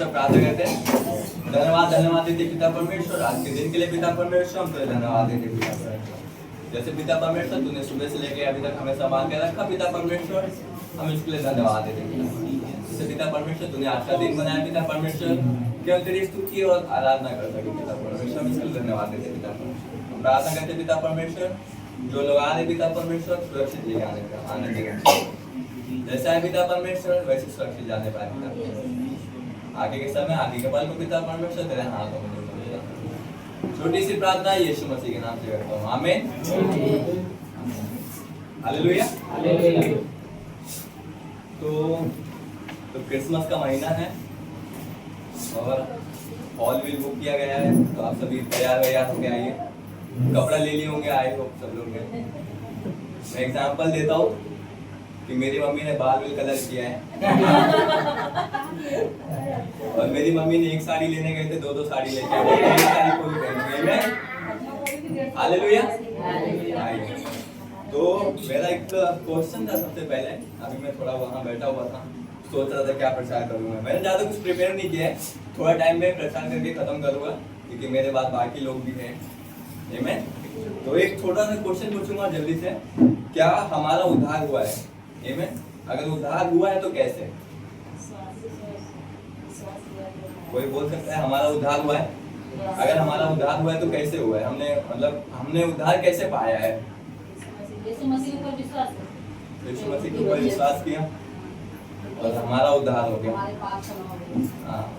प्रार्थना करते हैं। धन्यवाद धन्यवाद देते पिता परमेश्वर, आज के दिन के लिए पिता परमेश्वर हम तुझे धन्यवाद देते पिता परमेश्वर। जैसे पिता परमेश्वर तूने सुबह से लेकर अभी तक हमें संभाल के रखा पिता परमेश्वर, हम इसके लिए धन्यवाद देते पिता। जैसे पिता परमेश्वर तूने आज का दिन बनाया पिता परमेश्वर, केवल तेरी स्तुति और आराधना कर सके पिता परमेश्वर, हम इसके लिए धन्यवाद देते पिता परमेश्वर। हम प्रार्थना करते पिता परमेश्वर, जो लोग आ रहे पिता परमेश्वर सुरक्षित लेके आने देगा। जैसा है पिता परमेश्वर वैसे सुरक्षित जाने पाए पिता परमेश्वर। आगे के समय आगे के पल को पिता परमेश्वर तेरे हाथों में देता। छोटी सी प्रार्थना यीशु मसीह के नाम से करता हूँ, आमीन। हालेलुया। तो क्रिसमस का महीना है और हॉल भी बुक किया गया है, तो आप सभी तैयार होके आइए। कपड़ा ले लिए होंगे, आए हो सब लोग। मैं एग्जांपल देता हूँ कि मेरी मम्मी ने बाल कलर किया है और मेरी मम्मी ने एक साड़ी लेने गए थे, दो साड़ी लेके आए, एक साड़ी कोई पहन। हालेलुया। तो मेरा एक क्वेश्चन था सबसे पहले, अभी मैं थोड़ा वहाँ बैठा हुआ था, सोच रहा था क्या प्रचार करूँगा। मैंने ज़्यादा कुछ प्रिपेयर नहीं किया है, थोड़ा टाइम में प्रचार करके खत्म करूँगा क्योंकि मेरे बाद बाकी लोग भी हैं। आमीन। तो एक छोटा सा क्वेश्चन पूछूंगा जल्दी से, क्या हमारा उद्धार हुआ है? आमीन। अगर उद्धार हुआ है तो कैसे? कोई बोल सकता है हमारा उद्धार हुआ है? अगर हमारा उद्धार हुआ है तो कैसे हुआ है? हमने उद्धार कैसे पाया है? यीशु मसीह पर विश्वास किया और हमारा उद्धार हो गया। हाँ,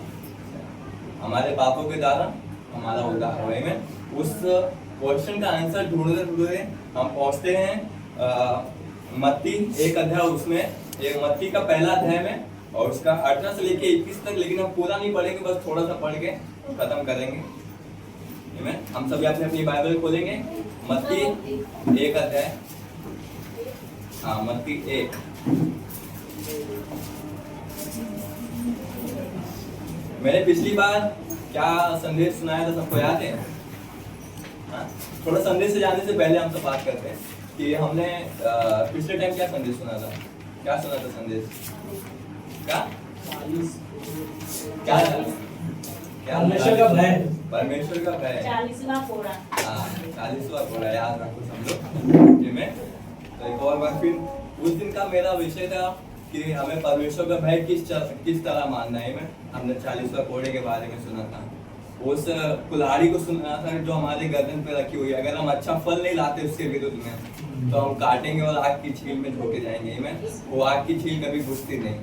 हमारे पापों के द्वारा हमारा उद्धार हुआ है। उस क्वेश्चन का आंसर ढूंढते हम पहुंचते हैं मत्ती 1 अध्याय, उसमें एक मत्ती का पहला अध्याय में, और उसका 18 से लेके 21 तक, लेकिन हम पूरा नहीं पढ़ेंगे, बस थोड़ा सा पढ़ के खत्म करेंगे। हम सभी अपनी बाइबल खोलेंगे, मत्ती 1 अध्याय। हाँ, मत्ती 1। मैंने पिछली बार क्या संदेश सुनाया था, सबको याद है? हाँ? थोड़ा संदेश से जाने से पहले हम सब बात करते हैं कि हमने पिछले टाइम क्या संदेश सुना था। क्या सुना था संदेश? क्या परमेश्वर का भय। परमेश्वर का भय। 40वां कोड़ा। हाँ, 40वां कोड़ा याद रखो सब लोग में। तो एक और बार फिर उस दिन का मेरा विषय था कि हमें परमेश्वर का भय किस तरह मानना है। हमने 40वां कोड़े के बारे में सुना था, उस कुल्हाड़ी को सुना था जो हमारे गर्दन पे रखी हुई है। अगर हम अच्छा फल नहीं लाते उसके विरुद्ध में तो हम काटेंगे और आग की छील में झोंके जाएंगे। वो आग की छील कभी बुझती नहीं।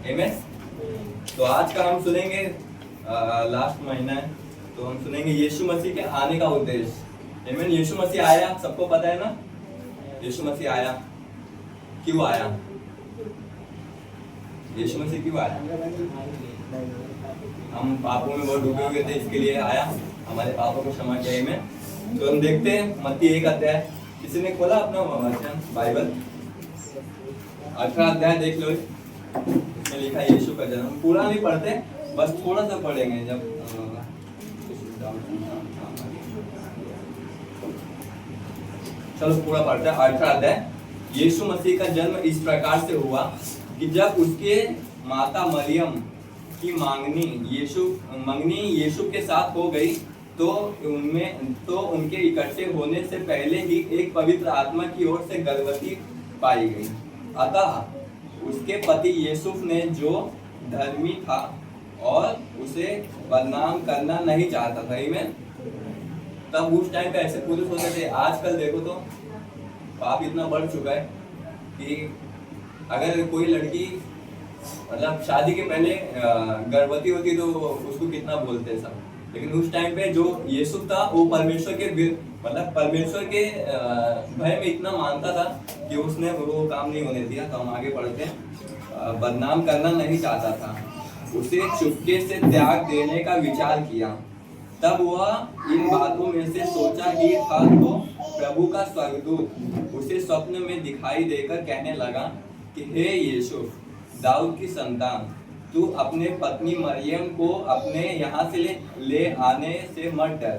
आमीन। तो आज का हम सुनेंगे, लास्ट महीना है तो हम सुनेंगे यीशु मसीह के आने का उद्देश्य। आमीन। यीशु मसीह आया, सबको पता है ना? यीशु मसीह आया, क्यों आया? यीशु मसीह क्यों आया? हम पापों में बहुत डूबे हुए थे, इसके लिए आया, हमारे पापों को क्षमा किया में। तो हम देखते हैं मत्ती 1 अध्याय। किसी ने खोला अपना बाइबल? 18 अध्याय देख लो, इसमें लिखा है यीशु का जन्म। पूरा नहीं पढ़ते, बस थोड़ा सा पढ़ेंगे। जब चलो पूरा पढ़ते हैं। 18 अध्याय। यीशु मसीह का जन्म इस प्रकार से हुआ कि जब उसके माता मरियम की मंगनी यीशु के साथ हो गई तो उनके इकट्ठे होने से पहले ही एक पवित्र आत्मा की ओर से गर्भवती पाई गई। अतः उसके पति यूसुफ ने, जो धर्मी था और उसे बदनाम करना नहीं चाहता था। में तब उस टाइम पे ऐसे पुरुष होते थे। आजकल देखो तो पाप इतना बढ़ चुका है कि अगर कोई लड़की मतलब शादी के पहले गर्भवती होती तो उसको कितना बोलते सब। लेकिन उस टाइम पे जो यूसुफ था वो परमेश्वर के भय में इतना मानता था कि उसने वो काम नहीं होने दिया। तो हम आगे पढ़ते हैं। बदनाम करना नहीं चाहता था, उसे चुपके से त्याग देने का विचार किया। तब वह इन बातों में से सोचा ही था तो प्रभु का स्वर्गदूत उसे स्वप्न में दिखाई देकर कहने लगा कि हे यूसुफ, दाऊद की संतान, तू अपने पत्नी मरियम को अपने यहाँ से ले आने से मत डर,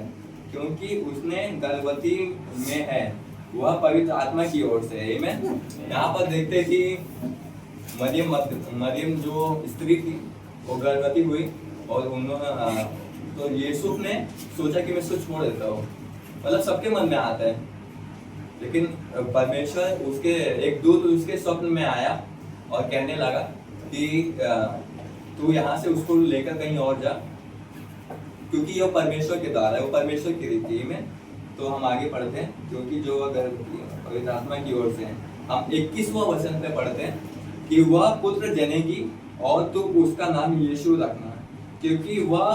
क्योंकि उसने गर्भवती में है, वह पवित्र आत्मा की ओर से है। आमीन। यहाँ पर देखते कि मरियम जो स्त्री थी वो गर्भवती हुई और उन्होंने तो यूसुफ ने सोचा कि मैं इसको छोड़ देता हूँ, मतलब सबके मन में आता है। लेकिन परमेश्वर उसके एक दूत उसके स्वप्न में आया और कहने लगा कि तू यहाँ से उसको लेकर कहीं और जा, क्योंकि ये परमेश्वर के द्वारा है, वो परमेश्वर की रीति में। तो हम आगे पढ़ते हैं, क्योंकि जो अगर पवित्र आत्मा की ओर से हम 21वां वचन पे पढ़ते हैं कि वह पुत्र जनेगी और तू उसका नाम यीशु रखना, क्योंकि वह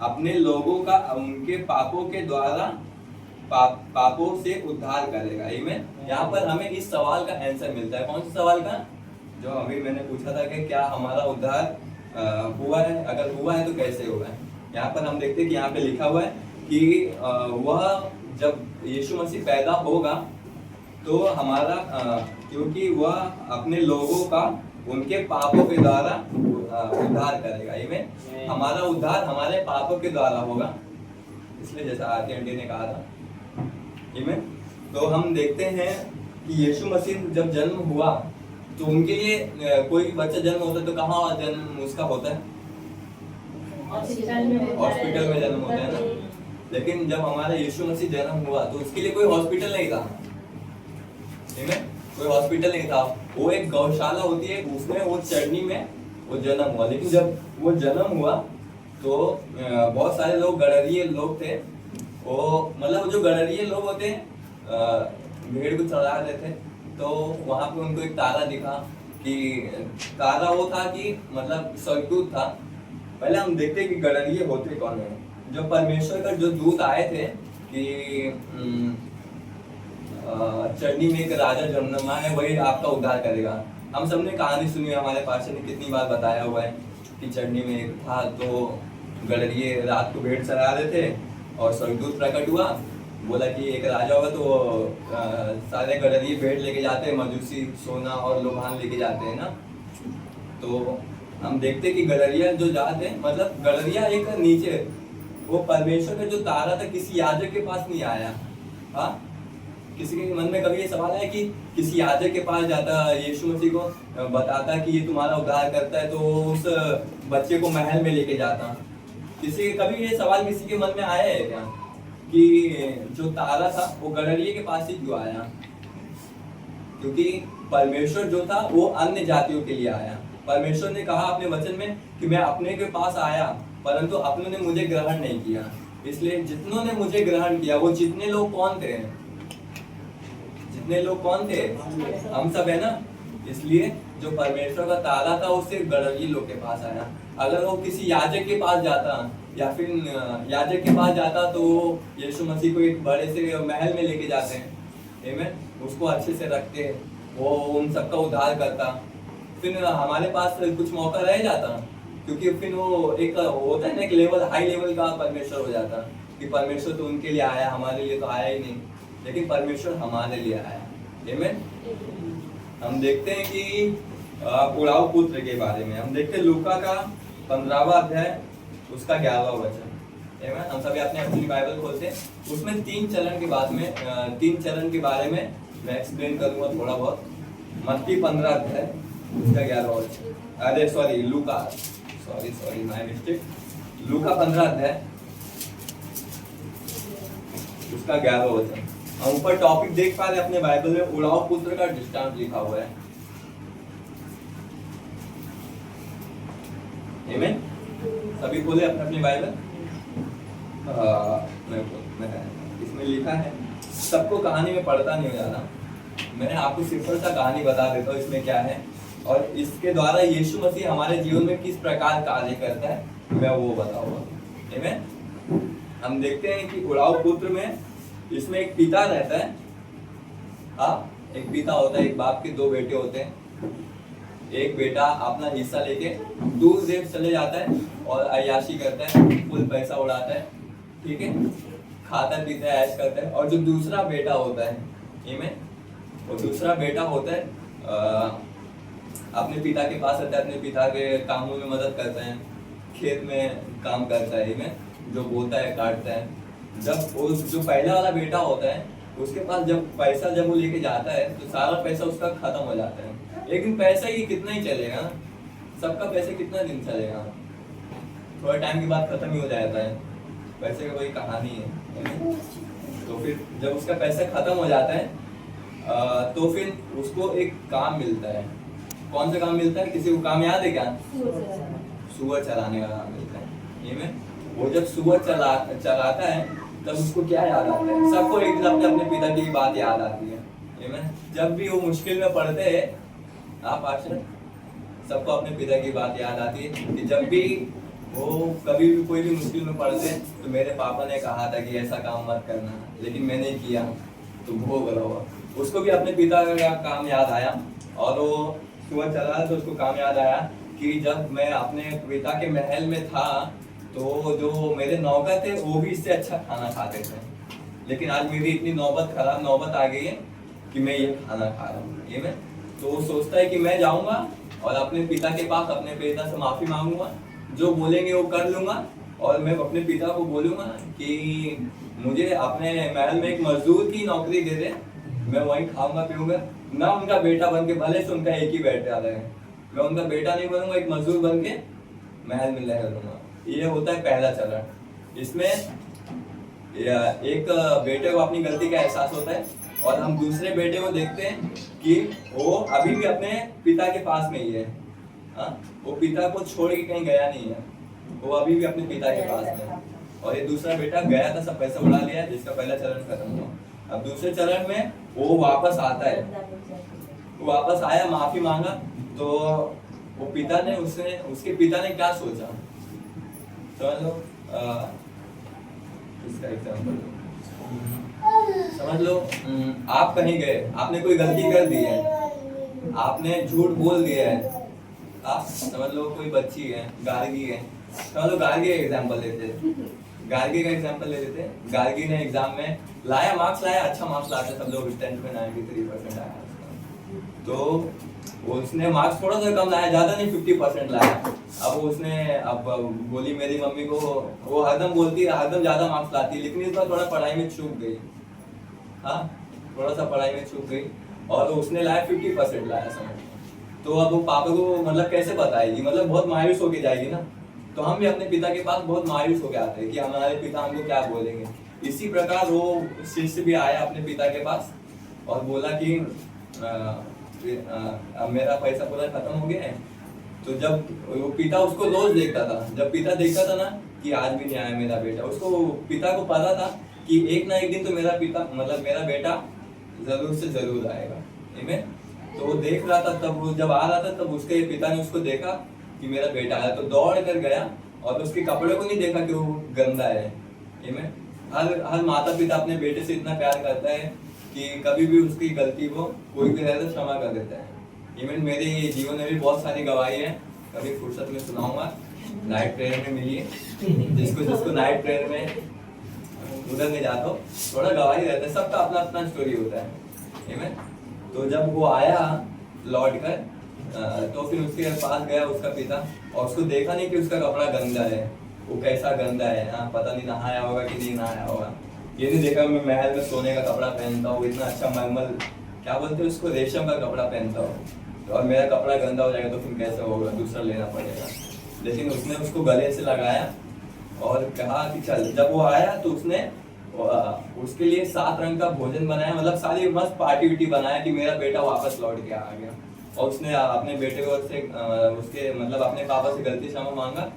अपने लोगों का उनके पापों के द्वारा पापों से उद्धार करेगा। आमीन। यहाँ पर हमें इस सवाल का आंसर मिलता है। कौन से सवाल का? जो अभी मैंने पूछा था कि क्या हमारा उद्धार हुआ है, अगर हुआ है तो कैसे हुआ है। यहाँ पर हम देखते हैं कि यहाँ पे लिखा हुआ है कि वह जब यीशु मसीह पैदा होगा तो हमारा क्योंकि वह अपने लोगों का उनके पापों के द्वारा उद्धार करेगा। आमीन। हमारा उद्धार हमारे पापों के द्वारा होगा, इसलिए जैसा आरती आंटी ने कहा था। आमीन। तो हम देखते हैं कि यीशु मसीह जब जन्म हुआ तो उनके लिए कोई बच्चा जन्म होता है तो कहाँ जन्म उसका होता है? हॉस्पिटल में जन्म होता है ना। लेकिन जब हमारा यीशु मसीह जन्म हुआ तो उसके लिए कोई हॉस्पिटल नहीं था। कोई हॉस्पिटल नहीं था, वो एक गौशाला होती है, उसमें वो चरनी में वो जन्म हुआ। लेकिन जब वो जन्म हुआ तो बहुत सारे लोग गडरिये लोग थे, वो मतलब जो गडरिये लोग होते हैं भेड़ को चढ़ा रहे थे, तो वहां पे उनको एक तारा दिखा कि तारा वो था कि मतलब स्वर्गदूत था। पहले हम देखते कि गडरिये होते कौन है। जो परमेश्वर का जो दूत आए थे कि चरनी में एक राजा जन्मा है, वही आपका उद्धार करेगा। हम सबने कहानी सुनी है, हमारे पास ने कितनी बार बताया हुआ है कि चरनी में एक था, तो गडरिये रात को भेड़ चरा रहे थे और स्वर्गदूत प्रकट हुआ, बोला कि एक राजा होगा तो सारे गडरिये भेड़ लेके जाते हैं, मजूसी सोना और लोभान लेके जाते हैं ना। तो हम देखते कि गडरिया जो जाते हैं, मतलब गडरिया एक नीचे वो परमेश्वर का जो तारा था किसी याजक के पास नहीं आया। हाँ, किसी के मन में कभी ये सवाल है कि किसी याजक के पास जाता, यीशु मसीह को बताता कि ये तुम्हारा उद्धार करता है, तो उस बच्चे को महल में लेके जाता। किसी कभी ये सवाल किसी के मन में आया है क्या कि जो तारा था वो गडरिये के पास ही क्यों आया? क्योंकि परमेश्वर जो था वो अन्य जातियों के लिए आया। परमेश्वर ने कहा अपने वचन में कि मैं अपने के पास आया, परंतु अपनों ने मुझे ग्रहण नहीं किया। इसलिए जितनों ने मुझे ग्रहण किया, वो जितने लोग कौन थे? जितने लोग कौन थे? हम सब है ना। इसलिए जो परमेश्वर का तारा था वो सिर्फ गडरिये लोग के पास आया। अगर वो किसी याजक के पास जाता या फिर याजक के पास जाता तो यीशु मसीह को एक बड़े से महल में लेके जाते हैं, आमीन, उसको अच्छे से रखते, वो उन सबका उद्धार करता, फिर हमारे पास कुछ मौका रह जाता, क्योंकि फिर वो एक होता है ना, एक लेवल हाई लेवल का परमेश्वर हो जाता कि परमेश्वर तो उनके लिए आया, हमारे लिए तो आया ही नहीं, लेकिन परमेश्वर हमारे लिए आया। आमीन। हम देखते हैं कि उड़ाऊ पुत्र के बारे में हम देखते हैं लूका का 15वां अध्याय उसका 11वां वचन। आमीन। हम सभी अपनी बाइबल खोलते हैं, उसमें 3 चरण के बारे में मैं एक्सप्लेन करूंगा थोड़ा बहुत। मत्ती 15 अध्याय उसका 11वां वचन, अरे sorry Luka, sorry my mistake, लूका 15 अध्याय उसका 11वां वचन। हम ऊपर टॉपिक देख पा रहे अपने बाइबल में, उड़ाऊ पुत्र का दृष्टांत लिखा हुआ है। आमीन। सभी खोले अपने अपनी बाइबल। इसमें लिखा है, सबको कहानी में पढ़ता नहीं हो जाता, मैं आपको सिंपल सा कहानी बता देता हूँ इसमें क्या है, और इसके द्वारा यीशु मसीह हमारे जीवन में किस प्रकार कार्य करता है मैं वो बताऊंगा। आमीन। हम देखते हैं कि उड़ाऊ पुत्र में इसमें एक पिता रहता है। हाँ, एक पिता होता है, एक बाप के 2 बेटे होते हैं। एक बेटा अपना हिस्सा लेके दूर देश चले जाता है और अय्याशी करता है, फुल पैसा उड़ाता है, ठीक है, खाता पीता है, ऐश करता है। और जो दूसरा बेटा होता है, आमीन, वो दूसरा बेटा होता है अपने पिता के पास रहता है, अपने पिता के कामों में मदद करता है, खेत में काम करता है, आमीन, जो बोता है, काटता है। जब वो जो पहला वाला बेटा होता है उसके पास जब पैसा जब वो लेके जाता है तो सारा पैसा उसका खत्म हो जाता है। लेकिन पैसा ही कितना ही चलेगा, सबका पैसा कितना दिन चलेगा, थोड़े टाइम के बाद खत्म ही हो जाता है, पैसे का कोई कहानी है। तो फिर जब उसका पैसा खत्म हो जाता है तो फिर उसको एक काम मिलता है। कौन सा काम मिलता है, किसी को काम याद है क्या? सुअर चलाने का काम मिलता है। ये में वो जब सुअर चलाता है तब उसको क्या याद आता है? सबको एक दिन अपने अपने पिता की बात याद आती है। ये में जब भी वो मुश्किल में पड़ते हैं, आप आश्चर्य, सबको अपने पिता की बात याद आती है कि जब भी वो कभी भी कोई भी मुश्किल में पड़ते तो मेरे पापा ने कहा था कि ऐसा काम मत करना, लेकिन मैंने किया तो भोग रहा। उसको भी अपने पिता का काम याद आया और वो सुबह चला तो उसको काम याद आया कि जब मैं अपने पिता के महल में था तो जो मेरे नौकर थे वो भी इससे अच्छा खाना खाते थे, लेकिन आज मेरी इतनी खराब नौबत आ गई है कि मैं ये खाना खा रहा हूँ। ये मैं तो वो सोचता है कि मैं जाऊंगा और अपने पिता के पास अपने पिता से माफी मांगूंगा, जो बोलेंगे वो कर लूंगा और मैं अपने पिता को बोलूंगा कि मुझे अपने महल में एक मजदूर की नौकरी दे दे, मैं वहीं खाऊंगा पीऊंगा, ना उनका बेटा बन के, भले से उनका एक ही बेटा है, मैं उनका बेटा नहीं बनूंगा, एक मजदूर बन के महल में रह लूंगा। ये होता है पहला चरण। इसमें एक बेटे को अपनी गलती का एहसास होता है और हम दूसरे बेटे को देखते हैं कि वो अभी भी अपने पिता के पास में ही है। वो पिता को छोड़ के कहीं गया नहीं है, वो अभी भी अपने पिता के पास में है। और ये दूसरा बेटा गया था, सब पैसा उड़ा लिया, जिसका पहला चरण खत्म हुआ। अब दूसरे चरण में वो वापस आता है, वो वापस आया, माफी मांगा, तो वो पिता ने उसके पिता ने क्या सोचा, समझ लो। इसका एग्जाम्पल समझ लो। आप कहीं गए, आपने कोई गलती कर दी है, आपने झूठ बोल दिया है। आप समझ लो कोई बच्ची है, गार्गी है, समझ लो गार्गी का एग्जाम्पल लेते हैं, गार्गी का एग्जाम्पल ले लेते हैं। गार्गी ने एग्जाम में लाया, मार्क्स लाया, अच्छा मार्क्स लाते सब लोग, 10th में 93% आया उसका। तो उसने मार्क्स थोड़ा सा कम लाया, ज्यादा नहीं, 50% लाया। अब बोली मेरी मम्मी को, वो हरदम बोलती है, हरदम ज्यादा मार्क्स लाती है, लेकिन इस बार थोड़ा पढ़ाई में चूक गई। हाँ, थोड़ा सा पढ़ाई में चूक गई और उसने लाया 50% लाया, समझ। तो अब वो पापा को मतलब कैसे बताएगी, मतलब बहुत मायूस होके जाएगी ना। तो हम भी अपने पिता के पास बहुत मायूस होके आते हैं कि हमारे पिता हमको क्या बोलेंगे। इसी प्रकार वो शिष्य भी आया अपने पिता के पास और बोला कि अब मेरा पैसा पूरा खत्म हो गया है। तो जब वो पिता उसको रोज देखता था, जब पिता देखता था ना कि आज भी नहीं आया मेरा बेटा, उसको पिता को पता था कि एक ना एक दिन तो मेरा बेटा जरूर से जरूर आएगा। तो वो देख रहा था, तब वो जब आ रहा था तब उसके पिता ने उसको देखा कि मेरा बेटा आया, तो दौड़ कर गया और उसके कपड़े को नहीं देखा कि वो गंदा है। हर माता पिता अपने बेटे से इतना प्यार करता है कि कभी भी उसकी गलती को कोई भी रहता क्षमा कर देता है। इवन मेरे जीवन में भी बहुत सारी गवाही है, कभी फुर्सत में सुनाऊंगा, नाइट प्रेयर में मिलिए, जिसको नाइट प्रेयर में उधर में जाता हो, थोड़ा गवाही रहता है, सबका अपना अपना स्टोरी होता है। तो जब वो आया लौट कर तो फिर उसके पास गया उसका पिता और उसको देखा नहीं कि उसका कपड़ा गंदा है, वो कैसा गंदा है, हाँ पता नहीं नहाया होगा कि नहीं नहाया होगा। ये नहीं देखा मैं महल में सोने का कपड़ा पहनता हूँ, इतना अच्छा मलमल क्या बोलते हैं उसको, रेशम का कपड़ा पहनता हूँ, और मेरा कपड़ा गंदा हो जाएगा तो फिर कैसे होगा, दूसरा लेना पड़ेगा। लेकिन उसने उसको गले से लगाया और कहा कि चल। जब वो आया तो उसने उसके लिए 7 रंग का भोजन बनाया, मतलब सारी मस्त पार्टी विटी बनाया कि मेरा बेटा वापस लौट के आ गया। और उसने अपने बेटे को से उसके मतलब अपने पापा से गलती क्षमा मांगा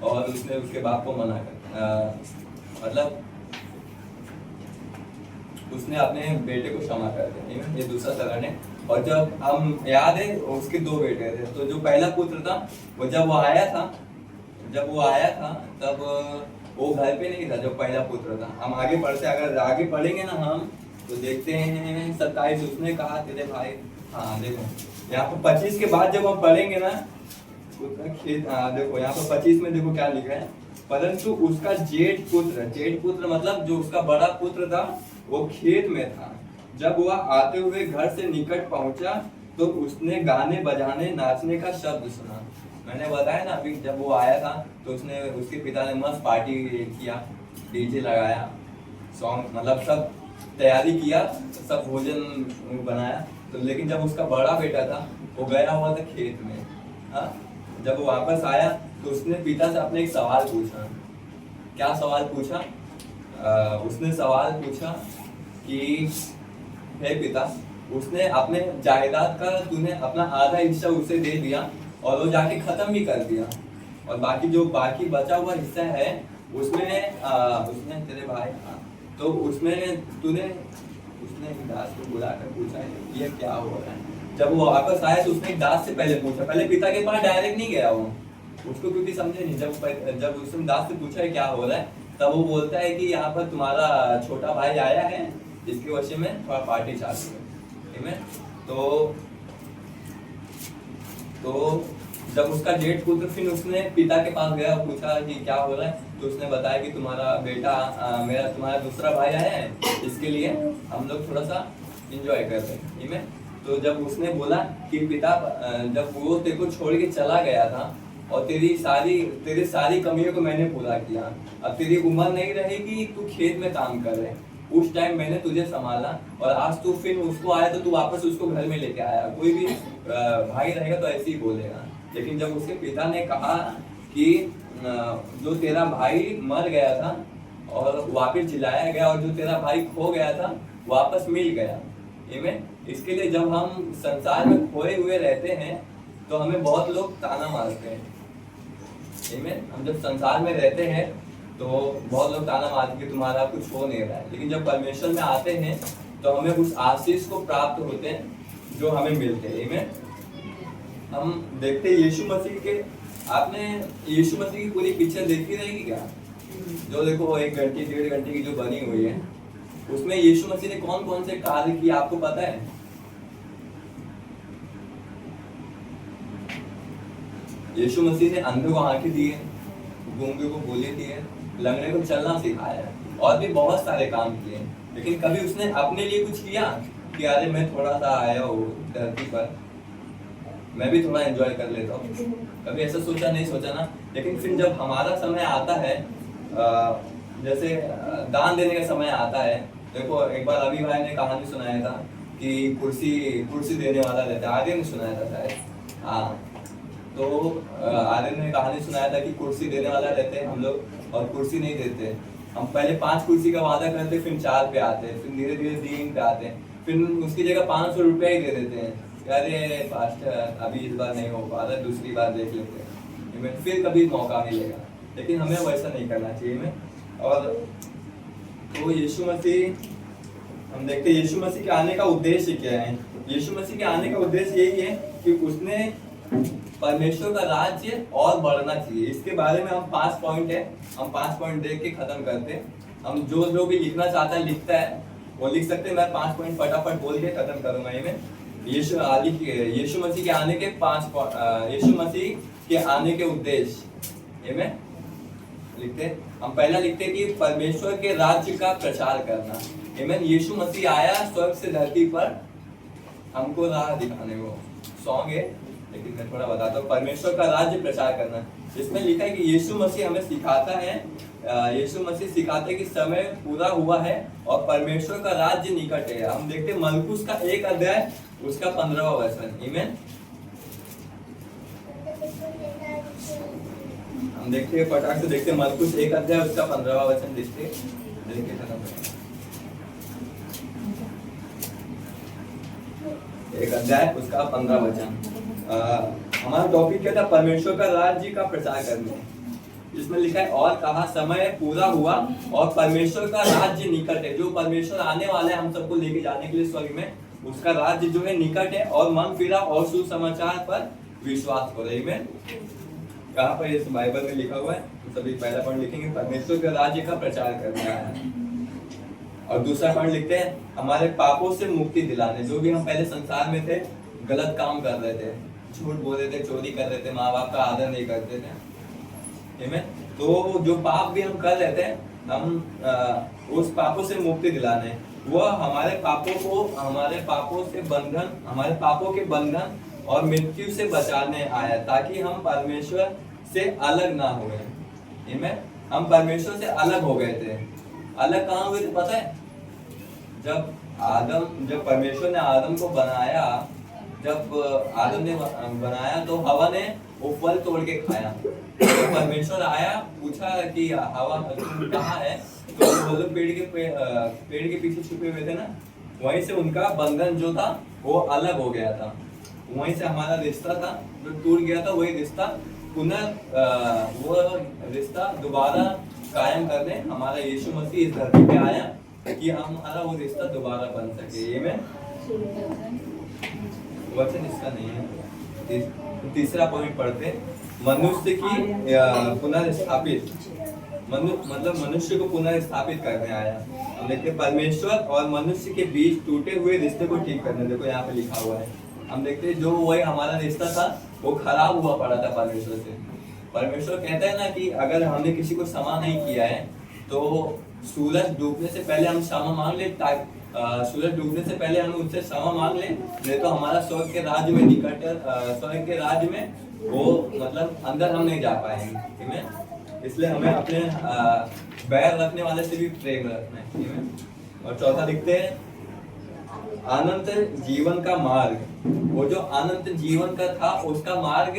और उसने उसके बाप को मना कर मतलब उसने अपने बेटे को क्षमा कर दिया। ये दूसरा चरण है। और जब हम याद है उसके 2 बेटे थे, तो जो पहला पुत्र था वो जब वो आया था तब वो घर पे नहीं था, जो पहला पुत्र था। हम आगे पढ़ते, अगर आगे पढ़ेंगे ना हम तो देखते हैं 27 उसने कहा तेरे भाई, हाँ देखो यहाँ पर 25 के बाद जब हम पढ़ेंगे ना खेत, देखो यहाँ पर 25 में देखो क्या लिखा है, परंतु उसका जेठ पुत्र मतलब जो उसका बड़ा पुत्र था वो खेत में था। जब वह आते हुए घर से निकट पहुंचा तो उसने गाने बजाने नाचने का शब्द सुना। मैंने बताया ना अभी, जब वो आया था तो उसके पिता ने मस्त पार्टी किया, डीजे लगाया, सॉन्ग मतलब सब तैयारी किया, सब भोजन बनाया। तो लेकिन जब उसका बड़ा बेटा था वो गया हुआ था खेत में, हाँ जब वो वापस आया तो उसने पिता से अपने एक सवाल पूछा। क्या सवाल पूछा? उसने सवाल पूछा कि हे पिता, उसने अपने जायदाद का तूने अपना आधा हिस्सा उसे दे दिया और वो जाके खत्म भी कर दिया, और बाकी बचा हुआ हिस्सा है उसने तेरे भाई, तो उसमें उसने एक दास को बुलाकर पूछा ये क्या हो रहा है। जब वो वापस आया तो उसने एक दास से पहले पूछा, पहले पिता के पास डायरेक्ट नहीं गया वो, उसको क्योंकि समझे नहीं। जब उसने दास से पूछा है क्या हो रहा है, तब वो बोलता है कि यहाँ पर तुम्हारा छोटा भाई आया है, इसके वजह में थोड़ा पार्टी चालू है। ठीक है? तो जब उसका डेट खुल तो फिर उसने पिता के पास गया, पूछा कि क्या हो रहा है, तो उसने बताया कि तुम्हारा बेटा तुम्हारा दूसरा भाई आया है, इसके लिए हम लोग थोड़ा सा एंजॉय कर रहे हैं। ठीक है? तो जब उसने बोला कि पिता, जब वो तेरे को छोड़ के चला गया था और तेरी सारी कमियों को मैंने पूरा किया, अब तेरी उम्र नहीं रहेगी तू खेत में काम कर रहे, उस टाइम मैंने तुझे संभाला, और आज तू फिर उसको आया तो तू वापस उसको घर में लेके आया। कोई भी भाई रहेगा तो ऐसे ही बोलेगा। लेकिन जब उसके पिता ने कहा कि जो तेरा भाई मर गया था और वापस जिलाया गया, और जो तेरा भाई खो गया था वापस मिल गया। इसके लिए जब हम संसार में खोए हुए रहते हैं तो हमें बहुत लोग ताना मारते हैं। हम जब संसार में रहते हैं तो बहुत लोग ताना मारते कि तुम्हारा कुछ हो नहीं रहा है, लेकिन जब परमेश्वर में आते हैं तो हमें उस आशीष को प्राप्त होते हैं जो हमें मिलते हैं। हम देखते हैं यीशु मसीह के, आपने यीशु मसीह की पूरी पिक्चर देखी रहेगी क्या? जो देखो 1 घंटे 1.5 घंटे की जो बनी हुई है, उसमें यीशु मसीह ने कौन कौन से कार्य किए आपको पता है? यीशु मसीह ने अंधे को आंखें दी है, गूंगे को बोले दी है, लंगड़े को चलना सिखाया है, और भी बहुत सारे काम किए। लेकिन कभी उसने अपने लिए कुछ किया कि अरे मैं थोड़ा सा आया हूँ धरती पर, मैं भी थोड़ा एंजॉय कर लेता हूँ? कभी ऐसा सोचा नहीं, सोचा ना। लेकिन फिर जब हमारा समय आता है, जैसे दान देने का समय आता है, देखो एक बार अभी भाई ने कहानी सुनाया था कि कुर्सी देने वाला रहता है, आर्यन ने सुनाया था शायद, हाँ। तो आर्यन ने कहानी सुनाया था कि कुर्सी देने वाला रहते हैं हम लोग, और कुर्सी नहीं देते। हम पहले 5 कुर्सी का वादा करते, फिर 4 पे आते हैं, फिर धीरे धीरे 3 पे आते हैं, फिर उसकी जगह 500 रुपया ही दे देते हैं। अरे पास्टर अभी इस बार नहीं हो पा रहा, दूसरी बार देख लेते हैं, फिर कभी मौका मिलेगा। लेकिन हमें वैसा नहीं करना चाहिए। और तो यीशु मसीह, हम देखते हैं यीशु मसीह के आने का उद्देश्य क्या है। यीशु मसीह के आने का उद्देश्य यही है कि उसने परमेश्वर का राज्य और बढ़ना चाहिए। इसके बारे में हम 5 पॉइंट है, हम 5 पॉइंट देख के खत्म करते हैं। हम जो भी लिखना चाहता है लिखता है, वो लिख सकते हैं। मैं 5 पॉइंट फटाफट बोल के खत्म करूंगा। यीशु मसीह के आने के 5 यीशु मसीह के आने के उद्देश्य लिखते हैं। हम पहला लिखते हैं कि परमेश्वर के राज्य का प्रचार करना। यीशु मसीह आया स्वर्ग से धरती पर हमको राह दिखाने को। सॉन्ग है लेकिन मैं थोड़ा बताता हूँ। परमेश्वर का राज्य प्रचार करना, इसमें लिखा है कि यीशु मसीह हमें सिखाता है, यीशु मसीह सिखाते हैं कि समय पूरा हुआ है और परमेश्वर का राज्य निकट है। हम देखते हैं मरकुस का 1 अध्याय उसका 15वां वचन। आमीन। हम देखते हैं फटाक से देखते हैं मरकुस 1 अध्याय उसका 15वां वचन देखते खत्म। 1 अध्याय उसका 15 वचन। हमारा टॉपिक क्या था? परमेश्वर का राज्य का प्रचार करना। इसमें लिखा है और कहा समय पूरा हुआ और परमेश्वर का राज्य निकट है। जो परमेश्वर आने वाला है हम सबको लेके जाने के लिए स्वर्ग में, उसका राज्य जो है निकट है। और मन फिरा और सुसमाचार पर विश्वास हो रही में। कहाँ पर इस बाइबल में लिखा हुआ है? तो सभी पहला पॉइंट लिखेंगे परमेश्वर के राज्य का प्रचार करना है। और दूसरा पॉइंट लिखते हैं हमारे पापों से मुक्ति दिलाने। जो भी हम पहले संसार में थे, गलत काम कर रहे थे, झूठ बोल रहे थे, चोरी कर रहे थे, माँ बाप का आदर नहीं करते थे, तो जो पाप भी हम कर रहे थे, हम उस पापों से मुक्ति दिलाने। वह हमारे पापों के बंधन और मृत्यु से बचाने आया, ताकि हम परमेश्वर से अलग ना हुए। हम परमेश्वर से अलग हो गए थे। अलग कहाँ हुए थे पता है? जब परमेश्वर ने आदम को बनाया, जब आदम ने बनाया तो हवा ने वो फल तोड़ के खाया। तो परमेश्वर आया, पूछा कि हवा तुम कहाँ है? तो वो लोग पेड़ के पीछे छुपे हुए थे ना, वहीं से उनका बंधन जो था वो अलग हो गया था। वहीं से हमारा रिश्ता था जो टूट गया था, वही रिश्ता पुनः वो रिश्ता दोबारा कायम करने हमारा यीशु मसीह इस धरती पे आया कि हमारा वो रिश्ता दोबारा बन सके। ये में वचन इसका नहीं है। तीसरा पॉइंट पढ़ते, मनुष्य की पुनर्स्थापित, मतलब मनुष्य को पुनर्स्थापित करने आया। हम देखते परमेश्वर और मनुष्य के बीच टूटे हुए रिश्ते को ठीक करने। देखो यहाँ पे लिखा हुआ है, हम देखते जो वही हमारा रिश्ता था वो खराब हुआ पड़ा था परमेश्वर से। परमेश्वर कहता है ना कि अगर हमने किसी को क्षमा नहीं किया है तो सूरज डूबने से पहले हम क्षमा मांग ले, सूरज डूबने से पहले हम उससे क्षमा मांग ले, नहीं तो हमारा स्वर्ग के राज्य में निकट, स्वर्ग के राज्य में वो मतलब अंदर हम नहीं जा पाएंगे। ठीक है, इसलिए हमें अपने बैर रखने वाले से भी प्रेम रखना है। ठीक है, और चौथा लिखते हैं अनंत जीवन का मार्ग। वो जो अनंत जीवन का था उसका मार्ग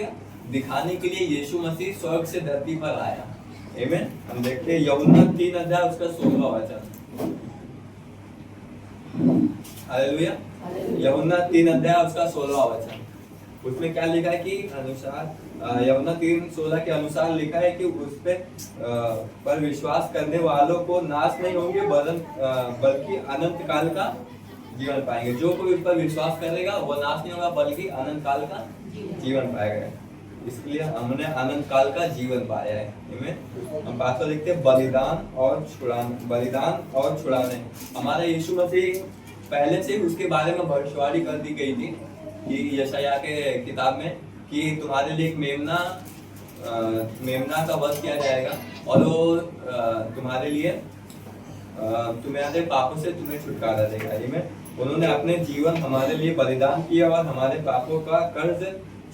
दिखाने के लिए यीशु मसीह स्वर्ग से धरती पर आया। आमीन। हम देखते हैं यूहन्ना 3 अध्याय उसका 16वां वचन। हालेलुया। यूहन्ना 3 अध्याय उसका 16वां वचन, उसमें क्या लिखा है कि अनुसार यूहन्ना 3:16 के अनुसार लिखा है कि उस पर विश्वास करने वालों को नाश नहीं होंगे बल्कि अनंत काल का जीवन पाएंगे। जो कोई उस पर विश्वास करेगा वो नाश नहीं होगा बल्कि अनंत काल का जीवन पाएगा। इसलिए हमने अनंत काल का जीवन पाया है। हम पास्टर लिखते हैं बलिदान और छुड़ाने। हमारा यीशु मसीह पहले से उसके बारे में भविष्यवाणी कर दी गई थी कि यशायाह के किताब में कि तुम्हारे लिए एक मेमना का वध किया जाएगा और वो तुम्हारे लिए तुम्हारे पापों से तुम्हें छुटकारा देगा। उन्होंने अपने जीवन हमारे लिए बलिदान किया और हमारे पापों का कर्ज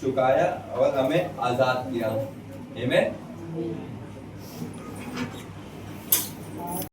चुकाया और हमें आजाद किया। आमीन।